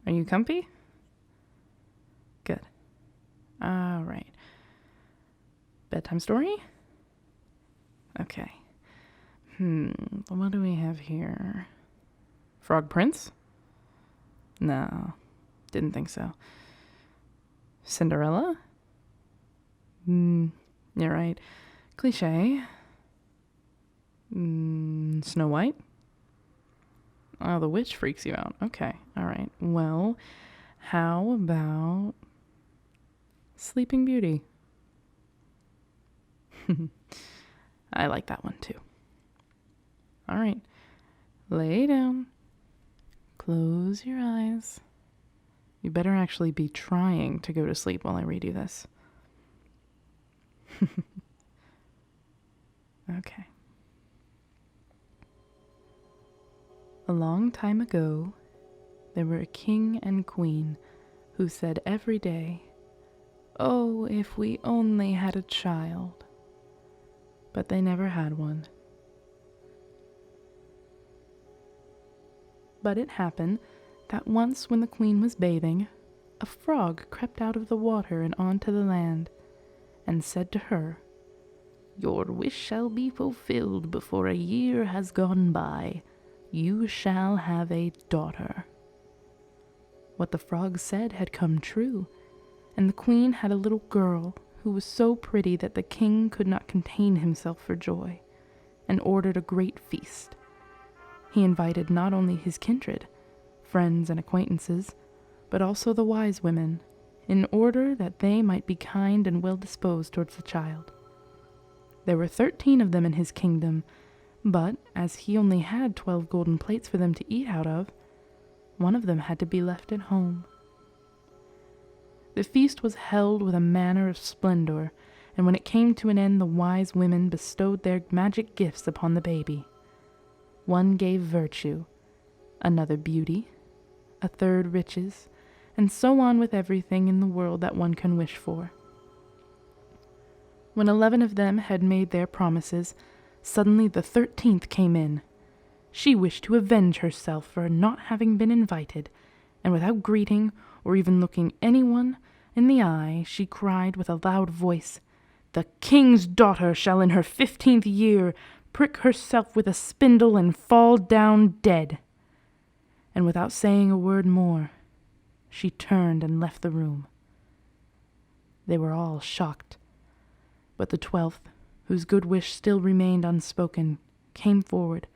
Are you comfy? Good. All right. Bedtime story? Okay. What do we have here? Frog Prince? No, didn't think so. Cinderella? You're right. Cliche. Snow White? Oh, the witch freaks you out. Okay, all right. Well, how about Sleeping Beauty? I like that one too. All right. Lay down. Close your eyes. You better actually be trying to go to sleep while I read you this. Okay. A long time ago, there were a king and queen who said every day, "Oh, if we only had a child." But they never had one. But it happened that once when the queen was bathing, a frog crept out of the water and onto the land, and said to her, "Your wish shall be fulfilled before a year has gone by. You shall have a daughter." What the frog said had come true, and the queen had a little girl who was so pretty that the king could not contain himself for joy, and ordered a great feast. He invited not only his kindred, friends and acquaintances, but also the wise women, in order that they might be kind and well disposed towards the child. There were 13 of them in his kingdom, but as he only had 12 golden plates for them to eat out of, one of them had to be left at home. The feast was held with a manner of splendor, and when it came to an end, the wise women bestowed their magic gifts upon the baby. One gave virtue, another beauty, a third riches, and so on with everything in the world that one can wish for. When 11 of them had made their promises, suddenly the 13th came in. She wished to avenge herself for not having been invited, and without greeting or even looking anyone in the eye, she cried with a loud voice, "The king's daughter shall in her 15th year prick herself with a spindle and fall down dead." And without saying a word more, she turned and left the room. They were all shocked, but the 12th, whose good wish still remained unspoken, came forward,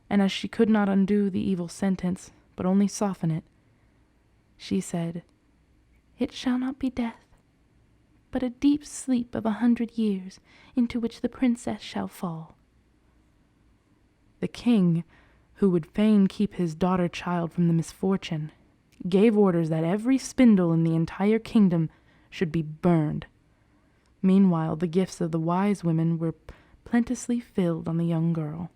and as she could not undo the evil sentence, but only soften it, she said, "It shall not be death, but a deep sleep of 100 years, into which the princess shall fall." The king, who would fain keep his daughter-child from the misfortune, gave orders that every spindle in the entire kingdom should be burned. Meanwhile, the gifts of the wise women were plenteously filled on the young girl,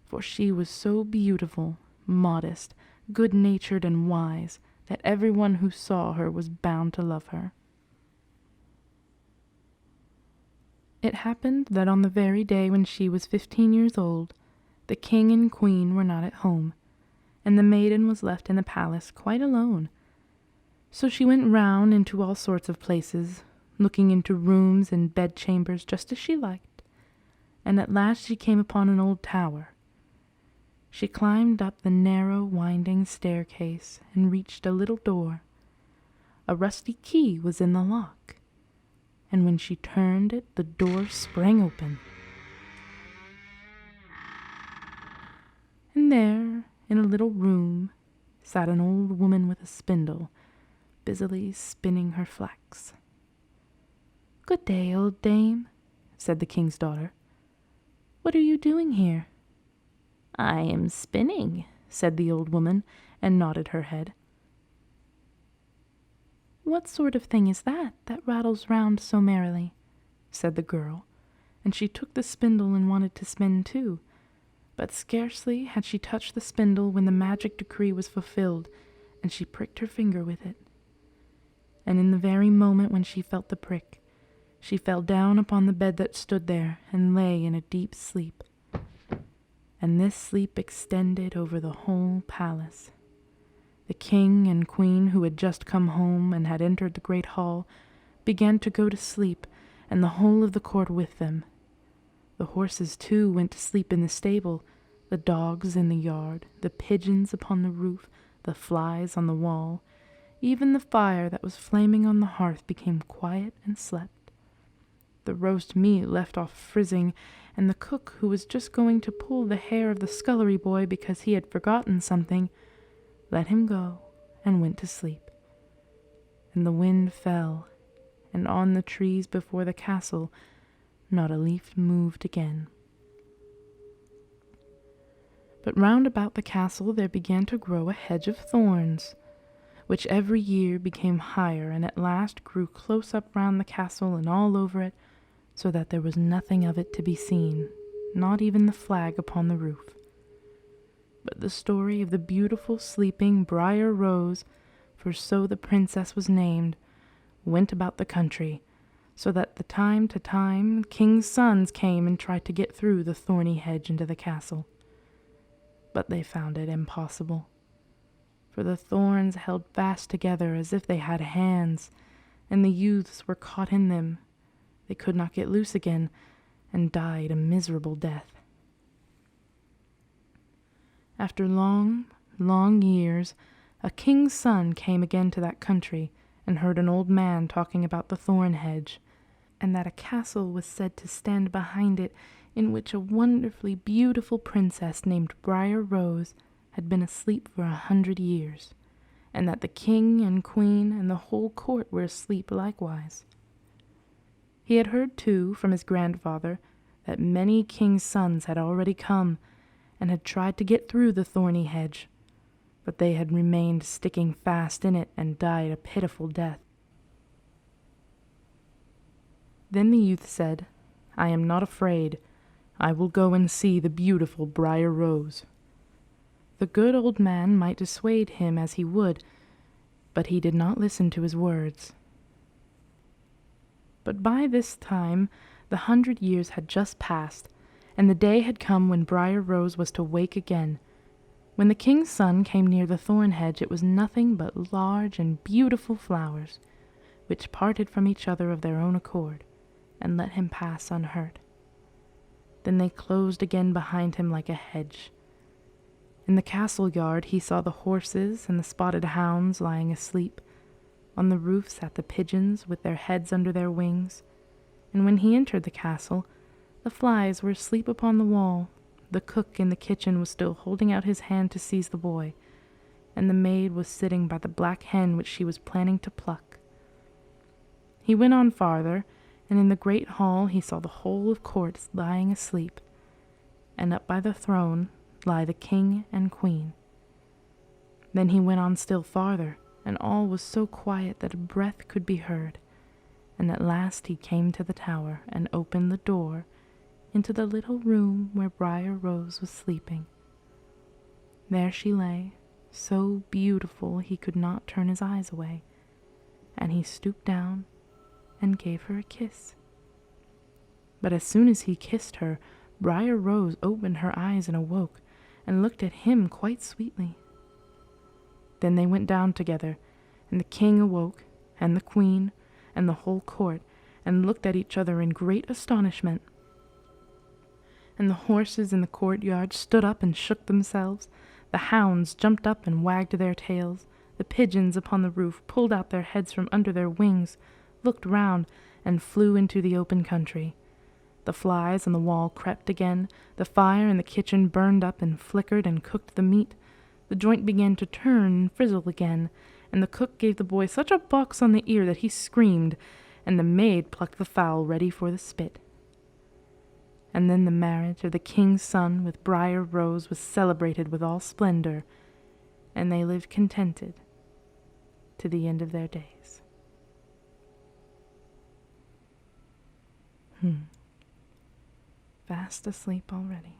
for she was so beautiful, modest, good-natured, and wise that everyone who saw her was bound to love her. It happened that on the very day when she was 15 years old, the king and queen were not at home, and the maiden was left in the palace quite alone. So she went round into all sorts of places, looking into rooms and bedchambers just as she liked, and at last she came upon an old tower. She climbed up the narrow, winding staircase and reached a little door. A rusty key was in the lock, and when she turned it, the door sprang open. And there, in a little room, sat an old woman with a spindle, busily spinning her flax. "Good day, old dame," said the king's daughter. "What are you doing here?" "I am spinning," said the old woman, and nodded her head. "What sort of thing is that rattles round so merrily?" said the girl, and she took the spindle and wanted to spin too. But scarcely had she touched the spindle when the magic decree was fulfilled, and she pricked her finger with it. And in the very moment when she felt the prick, she fell down upon the bed that stood there and lay in a deep sleep. And this sleep extended over the whole palace. The king and queen, who had just come home and had entered the great hall, began to go to sleep, and the whole of the court with them. The horses, too, went to sleep in the stable, the dogs in the yard, the pigeons upon the roof, the flies on the wall. Even the fire that was flaming on the hearth became quiet and slept. The roast meat left off frizzing, and the cook, who was just going to pull the hair of the scullery boy because he had forgotten something, let him go and went to sleep. And the wind fell, and on the trees before the castle not a leaf moved again. But round about the castle there began to grow a hedge of thorns, which every year became higher, and at last grew close up round the castle and all over it, so that there was nothing of it to be seen, not even the flag upon the roof. But the story of the beautiful sleeping Briar Rose, for so the princess was named, went about the country, so that the time to time king's sons came and tried to get through the thorny hedge into the castle. But they found it impossible, for the thorns held fast together as if they had hands, and the youths were caught in them. They could not get loose again, and died a miserable death. After long, long years, a king's son came again to that country, and heard an old man talking about the thorn hedge, and that a castle was said to stand behind it, in which a wonderfully beautiful princess named Briar Rose had been asleep for 100 years, and that the king and queen and the whole court were asleep likewise. He had heard, too, from his grandfather, that many kings' sons had already come, and had tried to get through the thorny hedge, but they had remained sticking fast in it and died a pitiful death. Then the youth said, "I am not afraid. I will go and see the beautiful Briar Rose." The good old man might dissuade him as he would, but he did not listen to his words. But by this time 100 years had just passed, and the day had come when Briar Rose was to wake again. When the king's son came near the thorn hedge, it was nothing but large and beautiful flowers, which parted from each other of their own accord, and let him pass unhurt. Then they closed again behind him like a hedge. In the castle yard he saw the horses and the spotted hounds lying asleep. On the roof sat the pigeons with their heads under their wings, and when he entered the castle, the flies were asleep upon the wall. The cook in the kitchen was still holding out his hand to seize the boy, and the maid was sitting by the black hen which she was planning to pluck. He went on farther, and in the great hall he saw the whole of court lying asleep, and up by the throne lie the king and queen. Then he went on still farther, and all was so quiet that a breath could be heard, and at last he came to the tower and opened the door into the little room where Briar Rose was sleeping. There she lay, so beautiful he could not turn his eyes away, and he stooped down and gave her a kiss. But as soon as he kissed her, Briar Rose opened her eyes and awoke, and looked at him quite sweetly. Then they went down together, and the king awoke, and the queen, and the whole court, and looked at each other in great astonishment. And the horses in the courtyard stood up and shook themselves, the hounds jumped up and wagged their tails, the pigeons upon the roof pulled out their heads from under their wings, looked round, and flew into the open country. The flies on the wall crept again, the fire in the kitchen burned up and flickered and cooked the meat, the joint began to turn and frizzle again, and the cook gave the boy such a box on the ear that he screamed, and the maid plucked the fowl ready for the spit. And then the marriage of the king's son with Briar Rose was celebrated with all splendor, and they lived contented to the end of their days. Fast asleep already.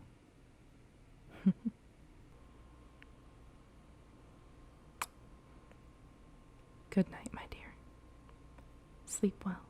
Good night, my dear. Sleep well.